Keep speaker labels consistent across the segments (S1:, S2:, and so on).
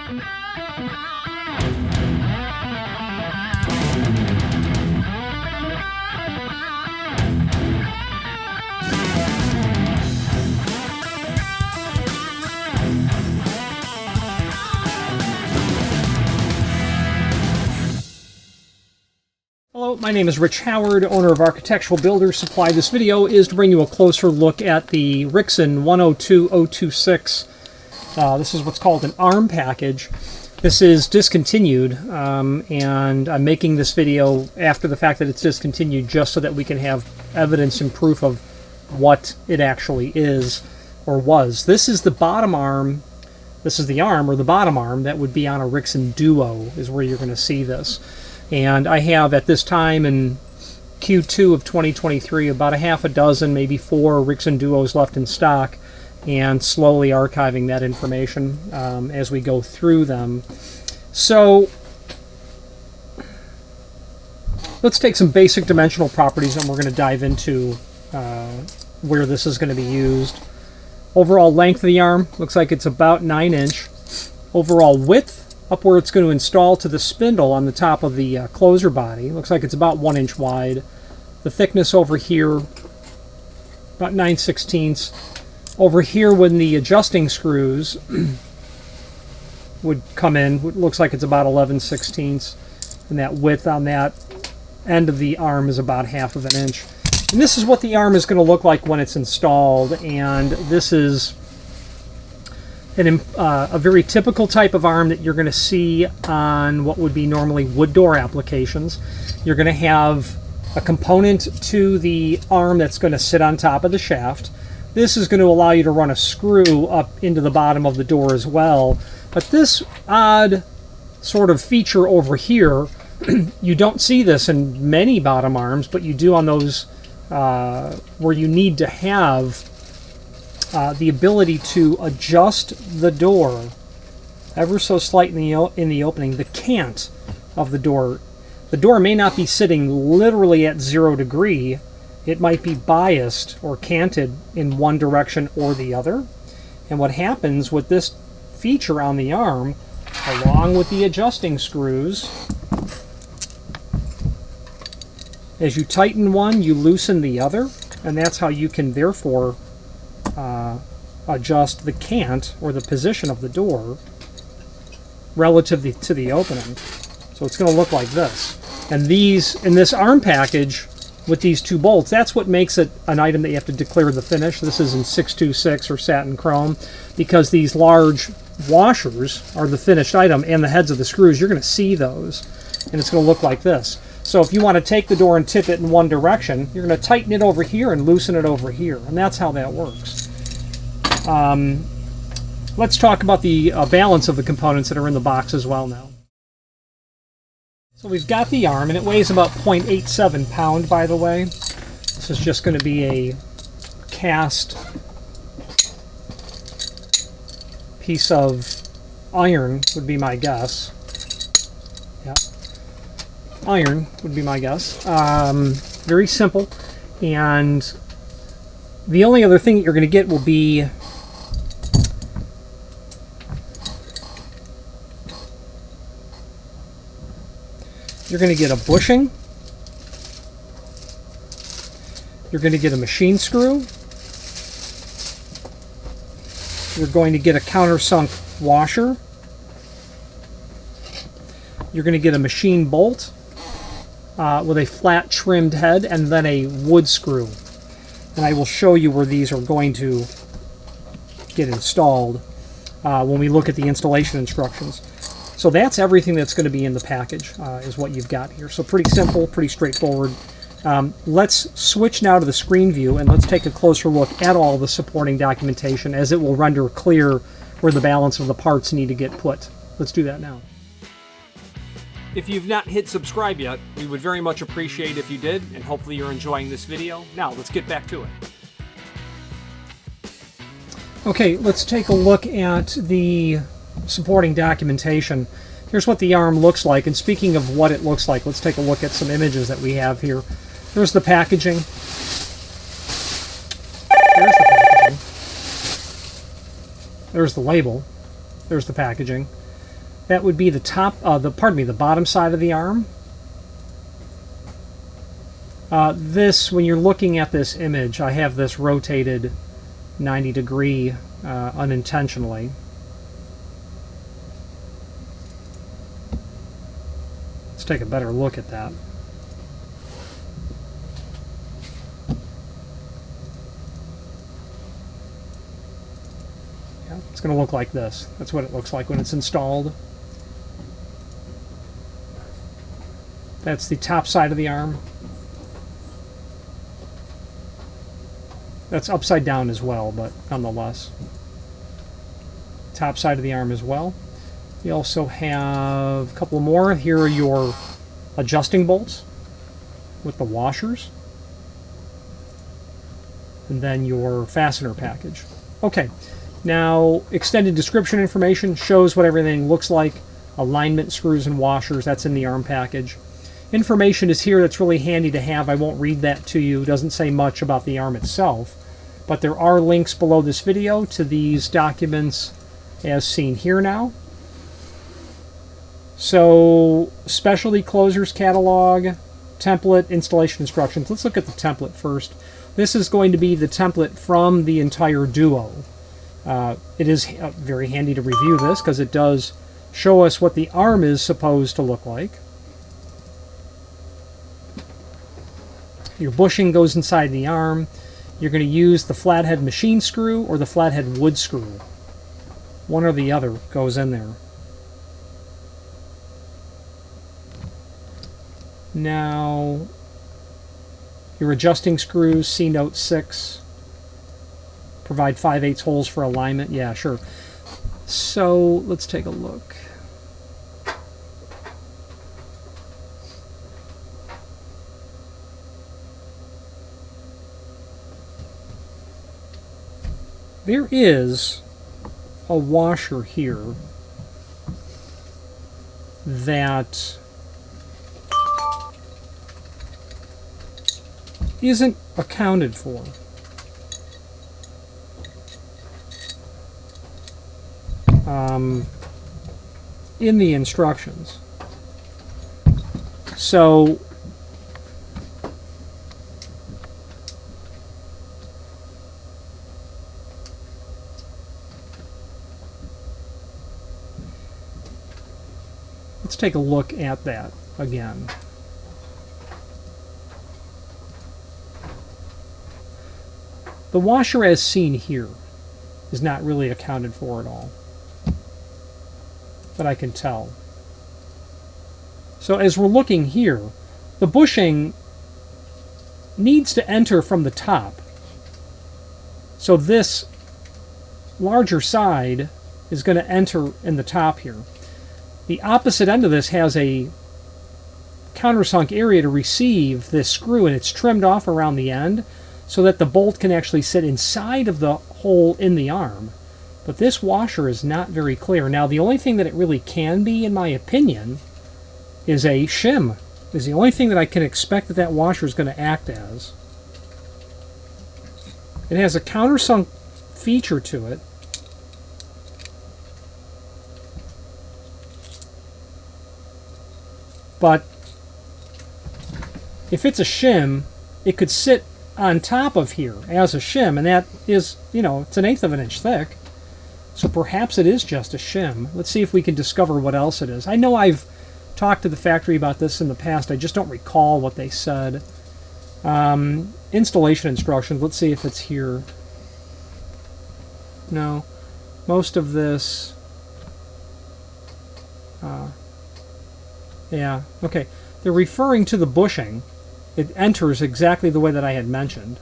S1: Hello, my name is Rich Howard, owner of Architectural Builders Supply. This video is to bring you a closer look at the Rixson 102026. This is what's called an ARM package. This is discontinued, and I'm making this video after the fact that it's discontinued just so that we can have evidence and proof of what it actually is or was. This is the bottom arm. This is the arm or the bottom arm that would be on a Rixson Duo is where you're going to see this. And I have at this time in Q2 of 2023 about a half a dozen, maybe 4 Rixson Duos left in stock, and slowly archiving that information as we go through them. So let's take some basic dimensional properties and we're going to dive into where this is going to be used. Overall length of the arm looks like it's about 9 inch. Overall width, up where it's going to install to the spindle on the top of the closer body, looks like it's about 1 inch wide. The thickness over here, about 9/16. Over here, when the adjusting screws would come in, it looks like it's about 11/16. And that width on that end of the arm is about 1/2 of an inch. And this is what the arm is going to look like when it's installed. And this is a very typical type of arm that you're going to see on what would be normally wood door applications. You're going to have a component to the arm that's going to sit on top of the shaft. This is going to allow you to run a screw up into the bottom of the door as well. But this odd sort of feature over here, you don't see this in many bottom arms, but you do on those where you need to have the ability to adjust the door ever so slightly in the opening, the cant of the door. The door may not be sitting literally at 0 degree. It might be biased or canted in one direction or the other. And what happens with this feature on the arm, along with the adjusting screws, as you tighten one, you loosen the other, and that's how you can therefore adjust the cant or the position of the door relative to the opening. So it's going to look like this. And in this arm package with these 2 bolts, that's what makes it an item that you have to declare the finish. This is in 626 or satin chrome, because these large washers are the finished item, and the heads of the screws, you're going to see those, and it's going to look like this. So if you want to take the door and tip it in one direction, you're going to tighten it over here and loosen it over here, and that's how that works. Let's talk about the balance of the components that are in the box as well now. So we've got the arm, and it weighs about 0.87 pound, by the way. This is just going to be a cast piece of iron, would be my guess. Yeah. Iron would be my guess. Very simple, and the only other thing that you're going to get will be you're going to get a bushing, you're going to get a machine screw, you're going to get a countersunk washer, you're going to get a machine bolt with a flat trimmed head, and then a wood screw. And I will show you where these are going to get installed when we look at the installation instructions. So that's everything that's going to be in the package, is what you've got here. So pretty simple, pretty straightforward. Let's switch now to the screen view, and let's take a closer look at all the supporting documentation, as it will render clear where the balance of the parts need to get put. Let's do that now. If you've not hit subscribe yet, we would very much appreciate if you did, and hopefully you're enjoying this video. Now, let's get back to it. Okay, let's take a look at the supporting documentation. Here's what the arm looks like, and speaking of what it looks like, let's take a look at some images that we have here. There's the packaging. There's the packaging. There's the label. There's the packaging. That would be the top, the bottom side of the arm. When you're looking at this image, I have this rotated 90 degree unintentionally. Let's take a better look at that. Yeah, it's going to look like this. That's what it looks like when it's installed. That's the top side of the arm. That's upside down as well, but nonetheless. Top side of the arm as well. You also have a couple more. Here are your adjusting bolts with the washers. And then your fastener package. Okay, now extended description information shows what everything looks like. Alignment, screws, and washers, that's in the arm package. Information is here that's really handy to have. I won't read that to you. It doesn't say much about the arm itself. But there are links below this video to these documents as seen here now. So, specialty closers catalog, template, installation instructions. Let's look at the template first. This is going to be the template from the entire Duo. It is very handy to review this because it does show us what the arm is supposed to look like. Your bushing goes inside the arm. You're going to use the flathead machine screw or the flathead wood screw. One or the other goes in there. Now, your adjusting screws, C note 6. Provide 5/8 holes for alignment. Yeah, sure. So, let's take a look. There is a washer here that isn't accounted for. In the instructions. So let's take a look at that again. The washer as seen here is not really accounted for at all, but I can tell. So as we're looking here, the bushing needs to enter from the top. So this larger side is going to enter in the top here. The opposite end of this has a countersunk area to receive this screw, and it's trimmed off around the end so that the bolt can actually sit inside of the hole in the arm. But this washer is not very clear. Now, the only thing that it really can be, in my opinion, is a shim. Is the only thing that I can expect that that washer is going to act as. It has a countersunk feature to it. But if it's a shim, it could sit on top of here as a shim, and that is, you know, it's 1/8 of an inch thick. So perhaps it is just a shim. Let's see if we can discover what else it is. I know I've talked to the factory about this in the past. I just don't recall what they said. Installation instructions. Let's see if it's here. No. Most of this... yeah, okay. They're referring to the bushing. It enters exactly the way that I had mentioned.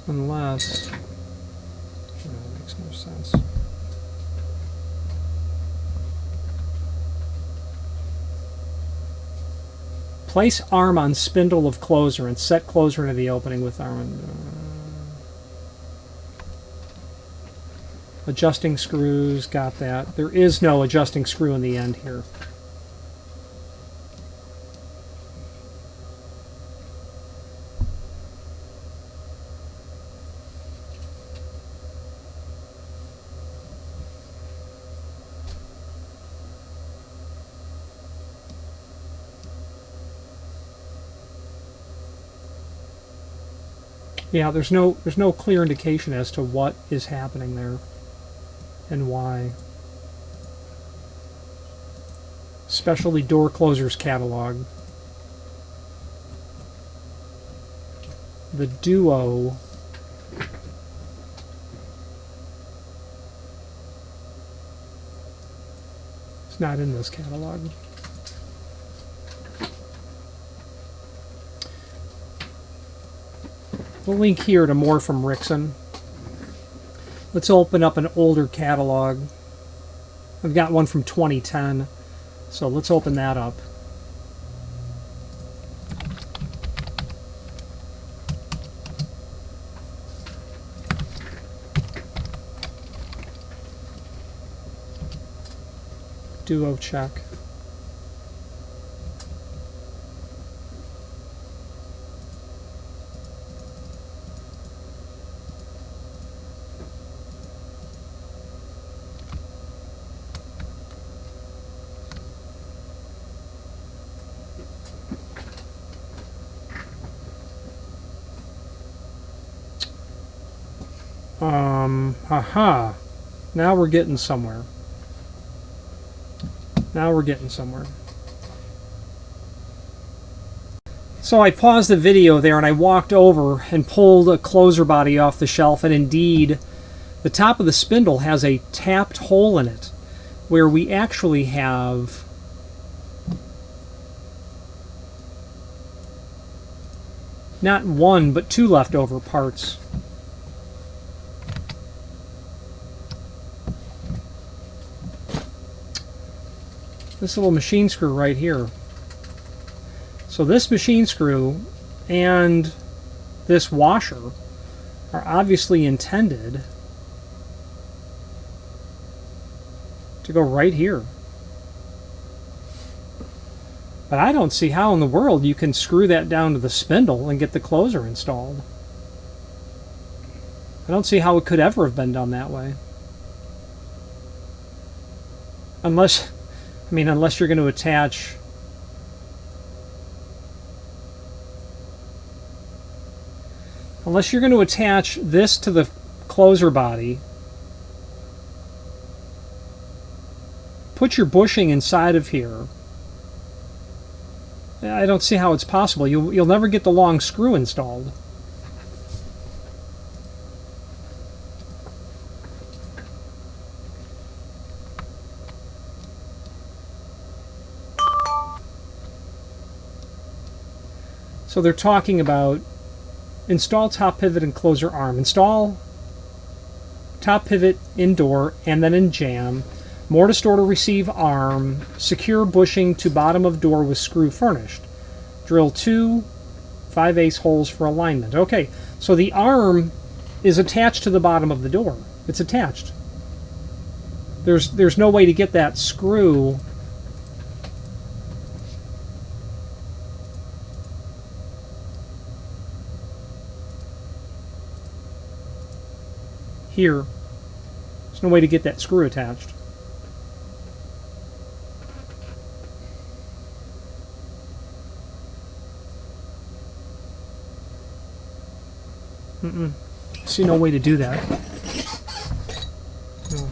S1: Unless... no, that makes no sense. Place arm on spindle of closer and set closer into the opening with arm. Adjusting screws, got that. There is no adjusting screw in the end here. Yeah, there's no clear indication as to what is happening there and why. Specialty door closers catalog. The Duo. It's not in this catalog. We'll link here to more from Rixson. Let's open up an older catalog. I've got one from 2010, so let's open that up. Duo check. Haha. Now we're getting somewhere. Now we're getting somewhere. So I paused the video there and I walked over and pulled a closer body off the shelf, and indeed the top of the spindle has a tapped hole in it where we actually have not one but two leftover parts. This little machine screw right here. So this machine screw and this washer are obviously intended to go right here. But I don't see how in the world you can screw that down to the spindle and get the closer installed. I don't see how it could ever have been done that way. Unless you're going to attach this to the closer body, put your bushing inside of here. I don't see how it's possible. You'll never get the long screw installed. So they're talking about install top pivot and closer arm. Install top pivot in door and then in jamb. Mortise door to receive arm. Secure bushing to bottom of door with screw furnished. Drill 2 5/8 holes for alignment. Okay, so the arm is attached to the bottom of the door. It's attached. There's no way to get that screw here. There's no way to get that screw attached. See no way to do that. No.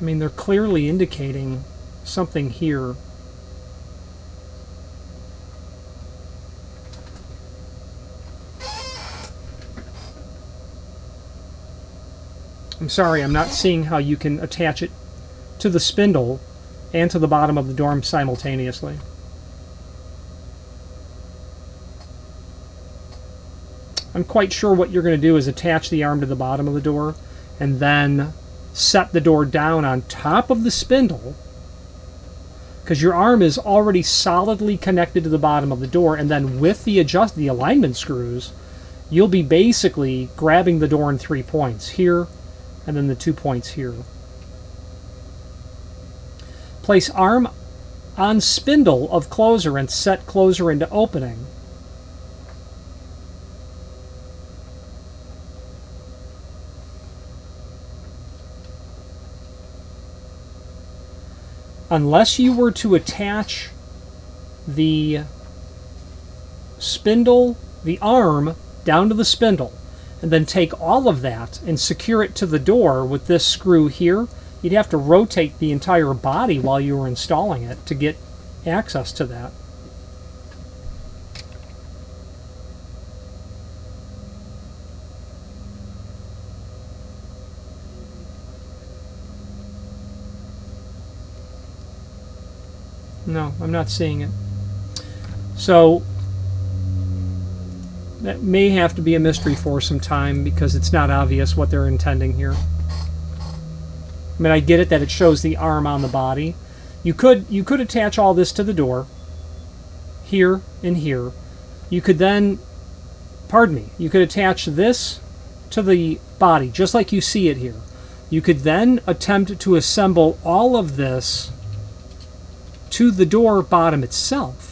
S1: I mean, they're clearly indicating something here. I'm sorry, I'm not seeing how you can attach it to the spindle and to the bottom of the door simultaneously. I'm quite sure what you're going to do is attach the arm to the bottom of the door and then set the door down on top of the spindle, because your arm is already solidly connected to the bottom of the door, and then with the alignment screws, you'll be basically grabbing the door in 3 points, here and then the 2 points here. Place arm on spindle of closer and set closer into opening. Unless you were to attach the spindle, the arm, down to the spindle, and then take all of that and secure it to the door with this screw here, you'd have to rotate the entire body while you were installing it to get access to that. No, I'm not seeing it. So that may have to be a mystery for some time because it's not obvious what they're intending here. I mean, I get it that it shows the arm on the body. You could attach all this to the door, here and here. You could then, pardon me, you could attach this to the body, just like you see it here. You could then attempt to assemble all of this to the door bottom itself.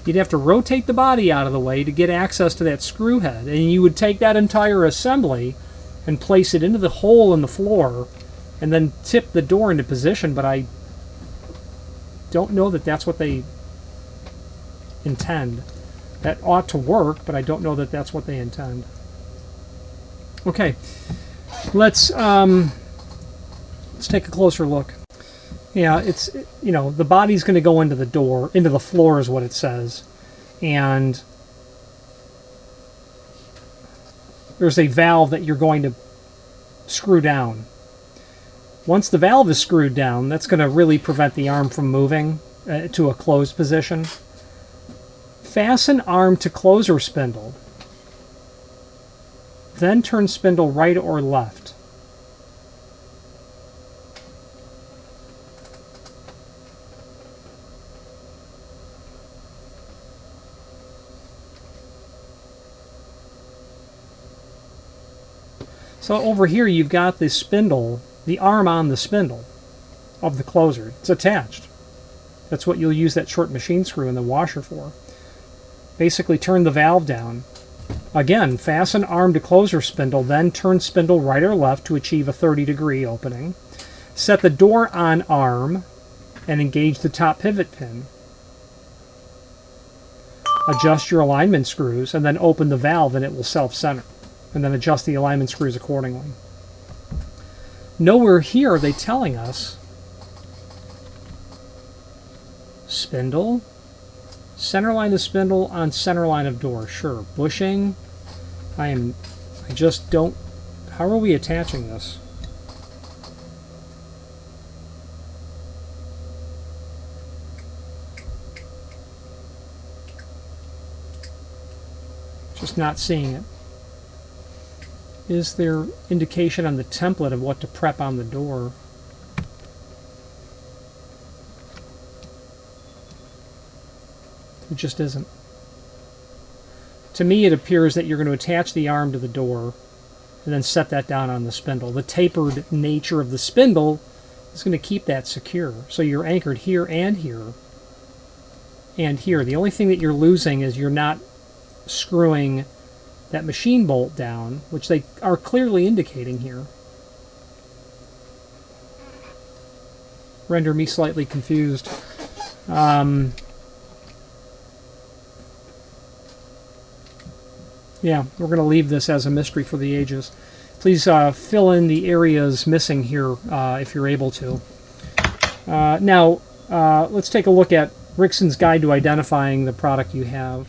S1: You'd have to rotate the body out of the way to get access to that screw head, and you would take that entire assembly and place it into the hole in the floor and then tip the door into position, but I don't know that that's what they intend. That ought to work, but I don't know that that's what they intend. Okay, let's take a closer look. Yeah, it's, you know, the body's going to go into the door, into the floor is what it says. And there's a valve that you're going to screw down. Once the valve is screwed down, that's going to really prevent the arm from moving to a closed position. Fasten arm to closer spindle. Then turn spindle right or left. So over here you've got the spindle, the arm on the spindle of the closer. It's attached. That's what you'll use that short machine screw in the washer for. Basically turn the valve down. Again, fasten arm to closer spindle, then turn spindle right or left to achieve a 30-degree opening. Set the door on arm and engage the top pivot pin. Adjust your alignment screws and then open the valve and it will self-center. And then adjust the alignment screws accordingly. Nowhere here are they telling us spindle, center line of spindle on center line of door. Sure, bushing. I just don't. How are we attaching this? Just not seeing it. Is there indication on the template of what to prep on the door? It just isn't. To me, it appears that you're going to attach the arm to the door and then set that down on the spindle. The tapered nature of the spindle is going to keep that secure. So you're anchored here and here and here. The only thing that you're losing is you're not screwing that machine bolt down, which they are clearly indicating here. Render me slightly confused. Yeah, we're going to leave this as a mystery for the ages. Please fill in the areas missing here if you're able to. Now, let's take a look at Rixson's Guide to Identifying the Product You Have.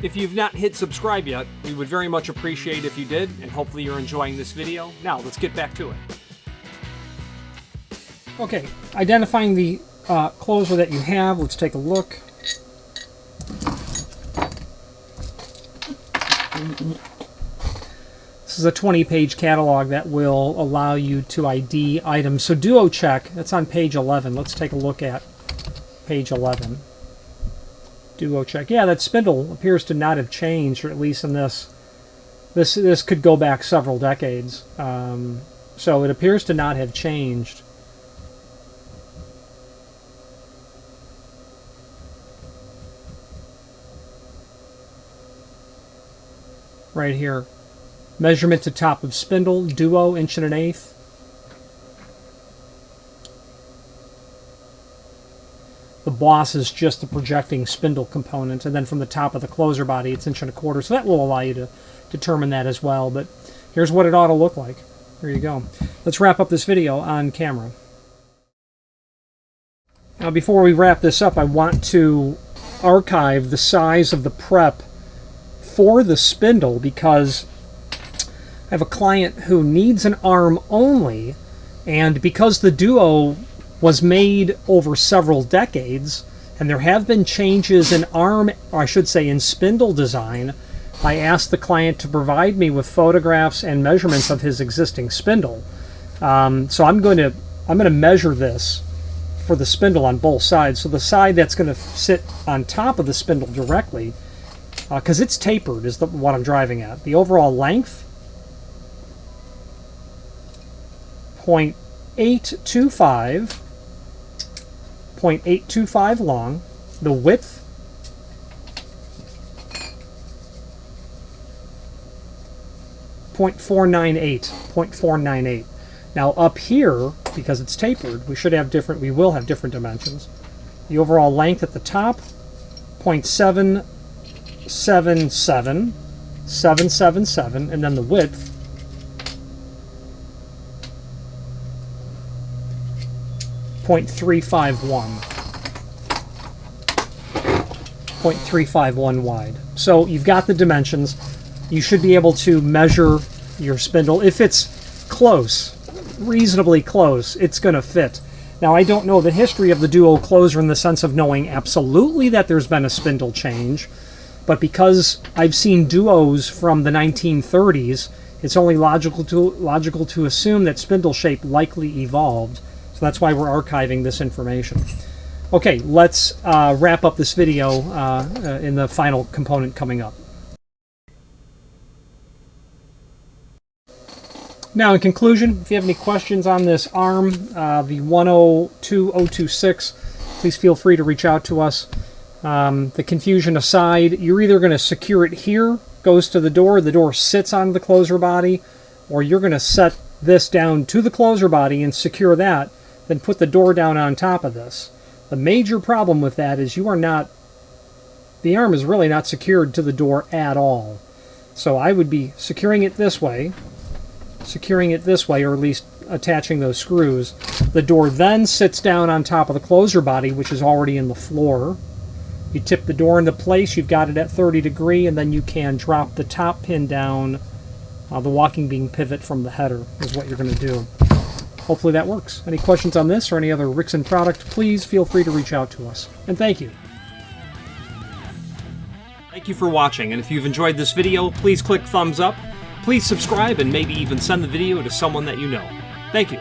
S2: If you've not hit subscribe yet, we would very much appreciate if you did, and hopefully you're enjoying this video. Now, let's get back to it.
S1: Okay, identifying the closer that you have, let's take a look. This is a 20-page catalog that will allow you to ID items. So Duo Check, that's on page 11. Let's take a look at page 11. Duo Check. Yeah, that spindle appears to not have changed, or at least in this. This could go back several decades. So it appears to not have changed. Right here. Measurement to top of spindle, Duo, 1 1/8". The boss is just the projecting spindle component, and then from the top of the closer body, it's 1 1/4". So that will allow you to determine that as well. But here's what it ought to look like. There you go. Let's wrap up this video on camera. Now, before we wrap this up, I want to archive the size of the prep for the spindle, because I have a client who needs an arm only, and because the Duo was made over several decades, and there have been changes in arm, or I should say in spindle design, I asked the client to provide me with photographs and measurements of his existing spindle. So I'm going to measure this for the spindle on both sides. So the side that's going to sit on top of the spindle directly, because it's tapered, is what I'm driving at. The overall length, 0.825, 0.825 long. The width, 0.498. Now up here, because it's tapered, we will have different dimensions. The overall length at the top, 0.777, and then the width, 0.351. 0.351 wide. So you've got the dimensions. You should be able to measure your spindle. If it's close, reasonably close, it's going to fit. Now, I don't know the history of the Duo closer in the sense of knowing absolutely that there's been a spindle change, but because I've seen Duos from the 1930s, it's only logical to assume that spindle shape likely evolved. So that's why we're archiving this information. Okay, let's wrap up this video in the final component coming up. Now, in conclusion, if you have any questions on this arm, the 102026, please feel free to reach out to us. The confusion aside, you're either going to secure it here, goes to the door sits on the closer body, or you're going to set this down to the closer body and secure that, then put the door down on top of this. The major problem with that is the arm is really not secured to the door at all. So I would be securing it this way, or at least attaching those screws. The door then sits down on top of the closer body, which is already in the floor. You tip the door into place, you've got it at 30 degrees, and then you can drop the top pin down, the walking beam pivot from the header is what you're going to do. Hopefully that works. Any questions on this or any other Rixson product, please feel free to reach out to us. And thank you.
S2: Thank you for watching, and if you've enjoyed this video, please click thumbs up. Please subscribe and maybe even send the video to someone that you know. Thank you.